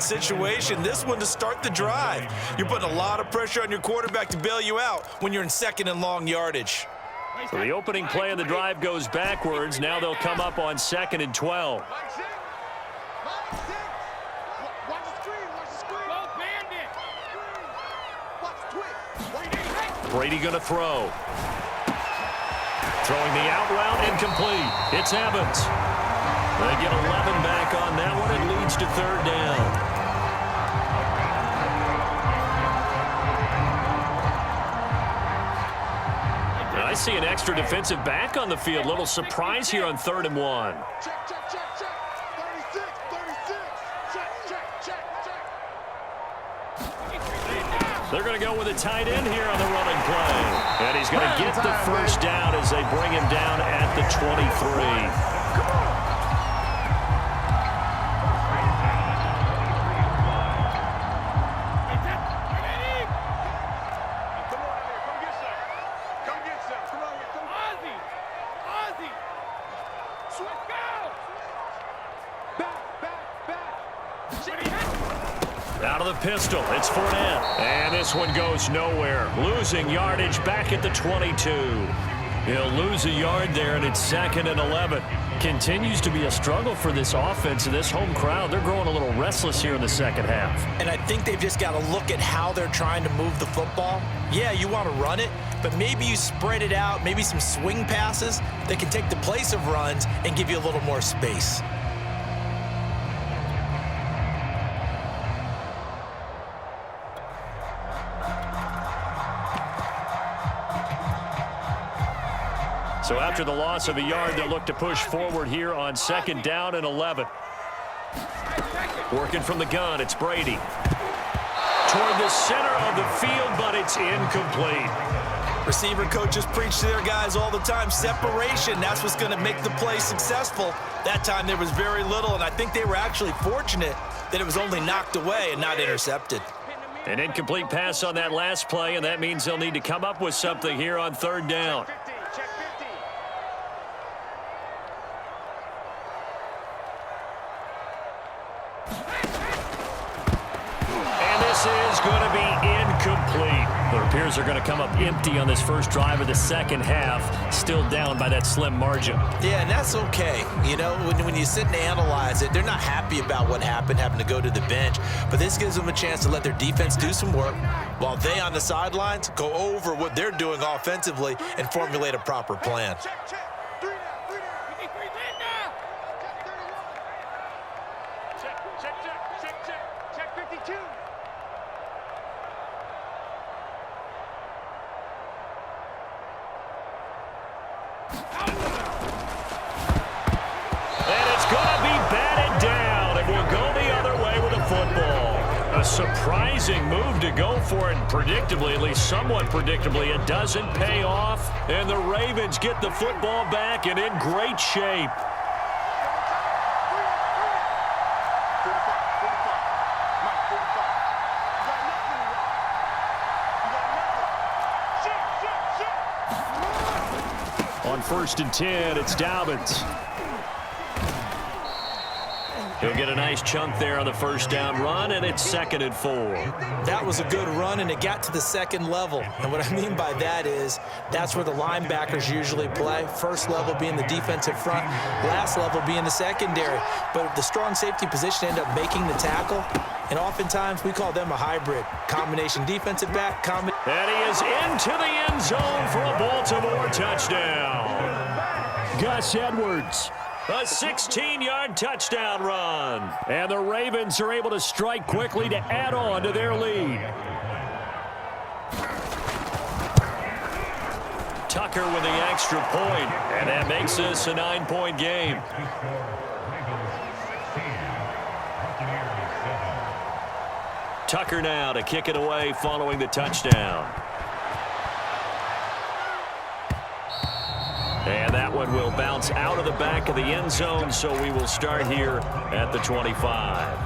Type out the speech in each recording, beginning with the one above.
situation. This one to start the drive. You're putting a lot of pressure on your quarterback to bail you out when you're in second and long yardage. So the opening play of the drive goes backwards. Now they'll come up on 2nd and 12. Brady going to throw. Throwing the out route, incomplete. It's Evans. They get 11 back on that one. It leads to 3rd down. I see an extra defensive back on the field. Little surprise here on 3rd and 1. Check, check, check, check. 36, 36. Check, check, check, check. They're going to go with a tight end here on the running play. And he's going to get the first down as they bring him down at the 23. Out of the pistol, it's Fournette. And this one goes nowhere. Losing yardage back at the 22. He'll lose a yard there, and it's 2nd and 11. Continues to be a struggle for this offense and this home crowd. They're growing a little restless here in the second half. And I think they've just got to look at how they're trying to move the football. Yeah, you want to run it, but maybe you spread it out, maybe some swing passes that can take the place of runs and give you a little more space. So after the loss of a yard, they'll look to push forward here on 2nd down and 11. Working from the gun, it's Brady. Toward the center of the field, but it's incomplete. Receiver coaches preach to their guys all the time. Separation, that's what's going to make the play successful. That time there was very little, and I think they were actually fortunate that it was only knocked away and not intercepted. An incomplete pass on that last play, and that means they'll need to come up with something here on 3rd down. Is going to be incomplete. It appears they're going to come up empty on this first drive of the second half, still down by that slim margin. Yeah, and that's okay. You know, when you sit and analyze it, they're not happy about what happened, having to go to the bench, but this gives them a chance to let their defense do some work while they on the sidelines go over what they're doing offensively and formulate a proper plan. A surprising move to go for it, predictably, at least somewhat predictably. It doesn't pay off, and the Ravens get the football back and in great shape. On 1st and 10, it's Dobbins. He'll get a nice chunk there on the first down run, and it's 2nd and 4. That was a good run, and it got to the second level. And what I mean by that is that's where the linebackers usually play. First level being the defensive front, last level being the secondary. But the strong safety position ended up making the tackle, and oftentimes we call them a hybrid. Combination defensive back, and he is into the end zone for a Baltimore touchdown. Gus Edwards. A 16-yard touchdown run. And the Ravens are able to strike quickly to add on to their lead. Tucker with the extra point, and that makes this a 9-point game. Tucker now to kick it away following the touchdown. And that one will bounce out of the back of the end zone, so we will start here at the 25.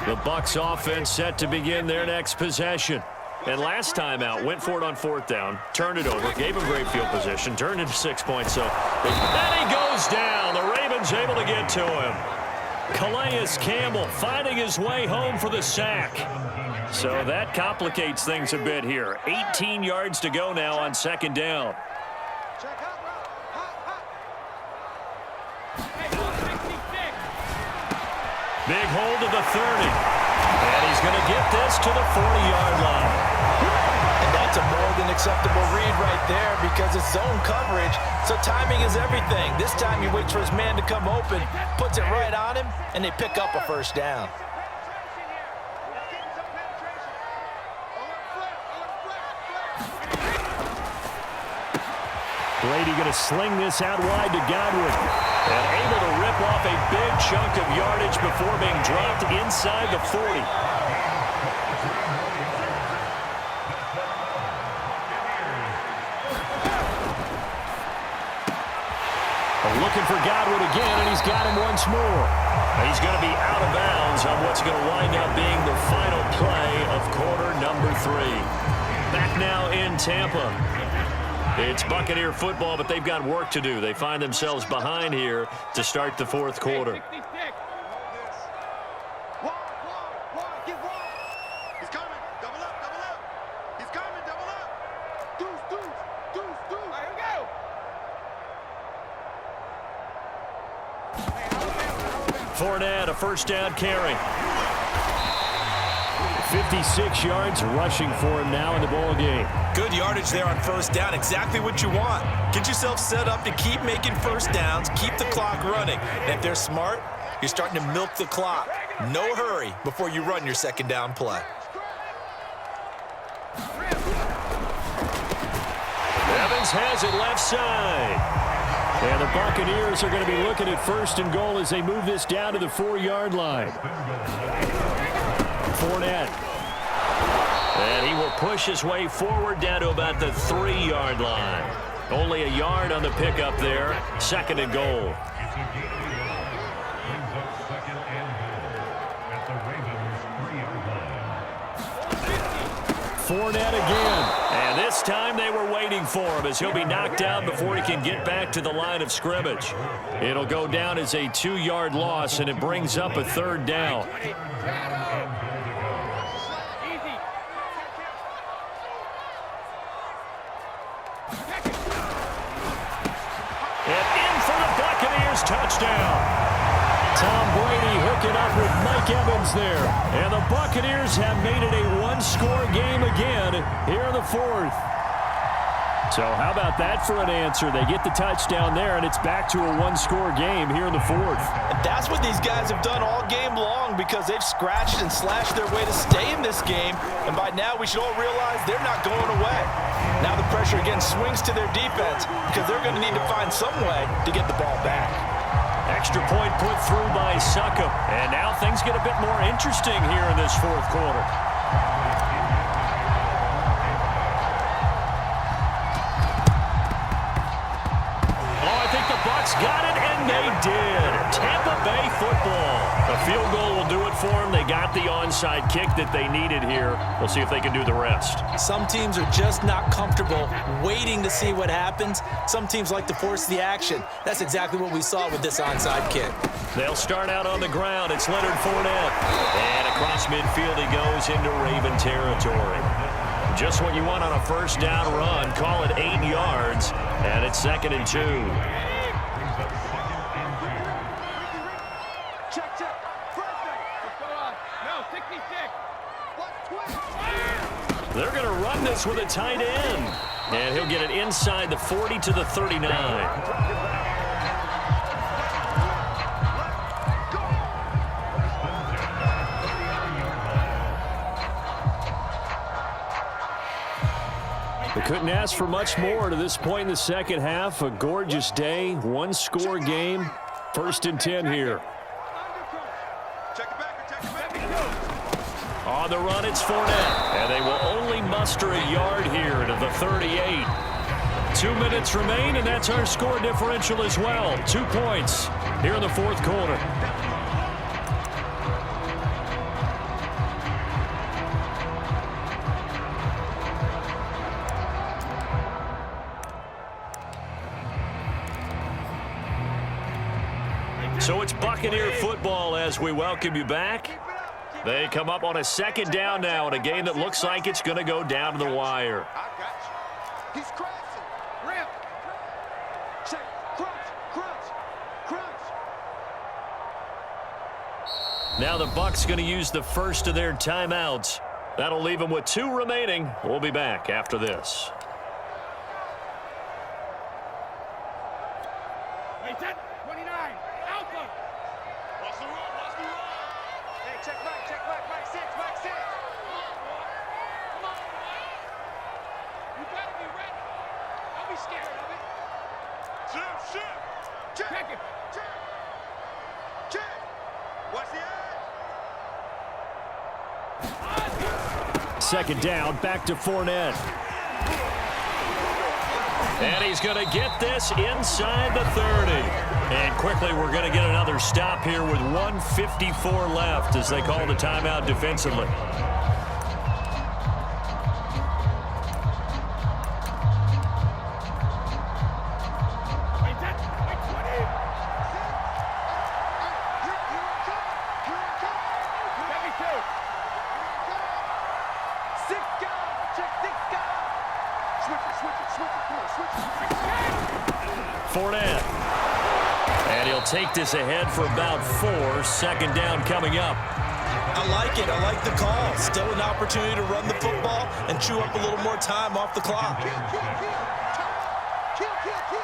The Bucs offense set to begin their next possession. And last time out, went for it on 4th down, turned it over, gave him great field position, turned into 6 points. So, and he goes down. The Ravens able to get to him. Calais Campbell finding his way home for the sack. So that complicates things a bit here. 18 yards to go now on 2nd down. Big hold of the 30. And he's going to get this to the 40-yard line. And that's a more than acceptable read right there because it's zone coverage, so timing is everything. This time he waits for his man to come open, puts it right on him, and they pick up a 1st down. Brady going to sling this out wide to Godwin. And able to rip off a big chunk of yardage before being dropped inside the 40. Looking for Godwin again, and he's got him once more. He's going to be out of bounds on what's going to wind up being the final play of quarter number 3. Back now in Tampa. It's Buccaneer football, but they've got work to do. They find themselves behind here to start the 4th quarter. He's coming. Double up, double up. He's coming, double up. Deuce, deuce, deuce, deuce. All right, here we go. Fournette, a 1st down carry. 56 yards rushing for him now in the ball game. Good yardage there on 1st down, exactly what you want. Get yourself set up to keep making 1st downs, keep the clock running. And if they're smart, you're starting to milk the clock. No hurry before you run your 2nd down play. Evans has it left side. And the Buccaneers are going to be looking at 1st and goal as they move this down to the 4-yard line. Fournette. And he will push his way forward down to about the 3-yard line. Only a yard on the pickup there. 2nd and goal. Fournette again. And this time they were waiting for him as he'll be knocked down before he can get back to the line of scrimmage. It'll go down as a 2-yard loss, and it brings up a 3rd down. And in for the Buccaneers touchdown. Tom Brady hooking up with Mike Evans there. And the Buccaneers have made it a 1-score game again here in the 4th. So how about that for an answer? They get the touchdown there, and it's back to a 1-score game here in the 4th. And that's what these guys have done all game long because they've scratched and slashed their way to stay in this game. And by now, we should all realize they're not going away. Now the pressure again swings to their defense because they're going to need to find some way to get the ball back. Extra point put through by Succop. And now things get a bit more interesting here in this 4th quarter. Got it, and they did. Tampa Bay football. A field goal will do it for them. They got the onside kick that they needed here. We'll see if they can do the rest. Some teams are just not comfortable waiting to see what happens. Some teams like to force the action. That's exactly what we saw with this onside kick. They'll start out on the ground. It's Leonard Fournette. And across midfield he goes into Raven territory. Just what you want on a 1st down run. Call it 8 yards. And it's 2nd and 2. They're going to run this with a tight end. And he'll get it inside the 40 to the 39. They couldn't ask for much more to this point in the 2nd half. A gorgeous day, 1-score game. 1st and 10 here. On the run, it's Fournette. And they will only muster a yard here to the 38. 2 minutes remain, and that's our score differential as well. 2 points here in the 4th quarter. So it's Buccaneer football as we welcome you back. They come up on a second down now in a game that looks like it's going to go down to the wire. I got you. He's crossing. Ramp. Check. Crunch. Now the Bucs going to use the first of their timeouts. That'll leave them with 2 remaining. We'll be back after this. Hey, 10, 29. Alpha. Watch the run. Hey, check back. Mike 6. Come on. You better be ready. Don't be scared of it. Shift. Check it. Check. Watch the edge. Second down, back to Fournette. And he's going to get this inside the 30. And quickly, we're going to get another stop here with 1:54 left as they call the timeout defensively. Fournette. And he'll take this ahead for about 4. Second down coming up. I like it. I like the call. Still an opportunity to run the football and chew up a little more time off the clock. Kill. Check 43.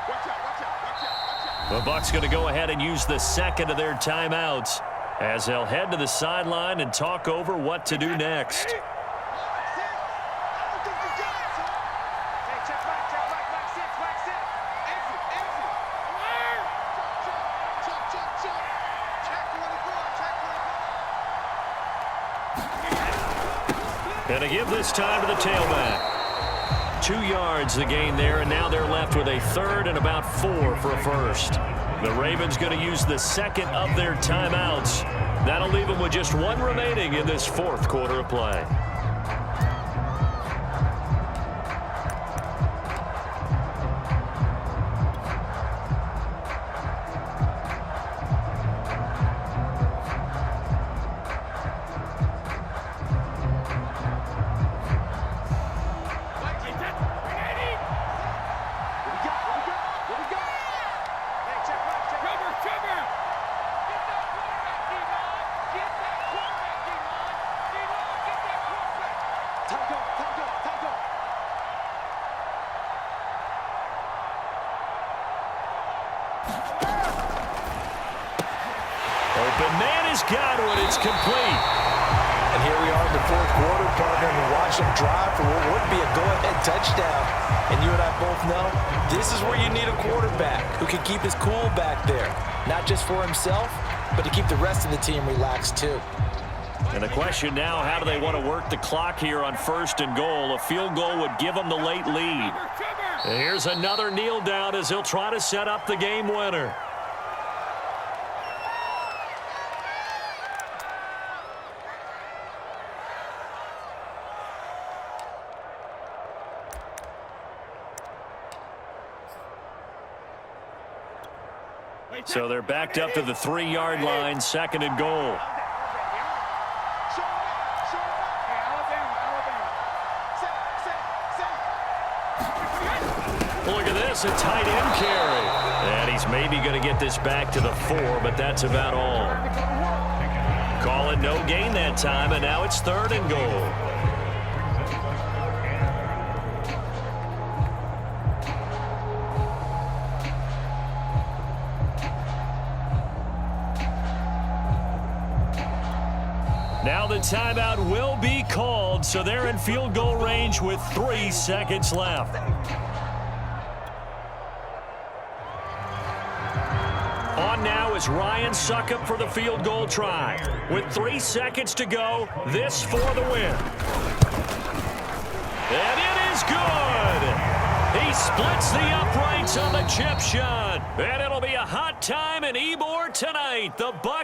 Watch out. The Bucs going to go ahead and use the second of their timeouts as they'll head to the sideline and talk over what to do next. Going to give this time to the tailback. 2 yards the gain there, and now they're left with a third and about 4 for a first. The Ravens going to use the second of their timeouts. That'll leave them with just 1 remaining in this 4th quarter of play. Open man has got it. It's complete. And here we are in the 4th quarter, partner, and watch them drive for what would be a go-ahead touchdown. And you and I both know this is where you need a quarterback who can keep his cool back there. Not just for himself, but to keep the rest of the team relaxed too. And the question now, how do they want to work the clock here on 1st and goal? A field goal would give them the late lead. And here's another kneel down as he'll try to set up the game winner. So they're backed up to the 3-yard line, 2nd and goal. Look at this, a tight end carry. And he's maybe going to get this back to the 4, but that's about all. Call it no gain that time, and now it's 3rd and goal. Now the timeout will be called, so they're in field goal range with 3 seconds left. On now is Ryan Succop for the field goal try. With 3 seconds to go, this for the win. And it is good. He splits the uprights on the chip shot. And it'll be a hot time in Ybor tonight. The Bucs